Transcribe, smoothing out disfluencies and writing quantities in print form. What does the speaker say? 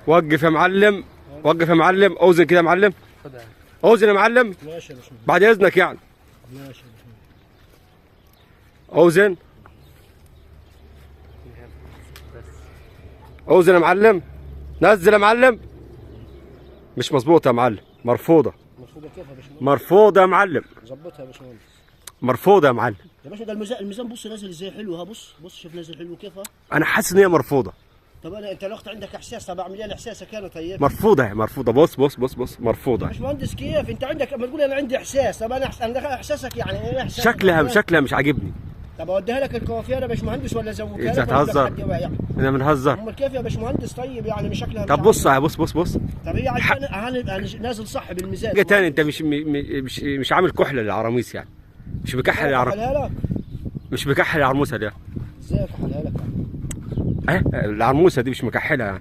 وقف يا معلم، وقف يا معلم، اوزن كده يا معلم، اوزن يا معلم ماشي يا باشمهندس. بعد اذنك يعني. ماشي يا باشمهندس. اوزن، اوزن يا معلم، نزل يا معلم. مش مظبوطه يا معلم، مرفوضه، المفروض كيف يا باشمهندس؟ مرفوضه يا معلم، ظبطها يا باشمهندس. مرفوضه يا معلم. يا باشا ده الميزان بص نازل ازاي حلو، ها بص بص شوف نازل حلو كيف ها. انا حاسس ان هي مرفوضه. طب انت الوقت عندك احساس، طب اعمل لي احساسك انا طيب. مرفوضه، مرفوضه، بص بص بص بص، مرفوضه. باشمهندس كيف انت عندك اما تقول انا عندي احساس، طب انا احساسك يعني ايه احساسك؟ شكلها مش عاجبني. طب اوديها لك الكوافير يا باشمهندس ولا ازوجها انت لك ولا هتهزر، حد يعني؟ احنا بنهزر. امال كيف يا باشمهندس طيب يعني مش شكلها طب مش بص عاجبني. بص بص بص. طب هي انا نازل صح بالميزان. حاجه تاني، انت مش عامل كحله للعراميس يعني، مش مكحل احلها لك. مش مكحل العرموسه دي. ازاي احلها لك؟ العرموسه دي مش مكحلها يعني.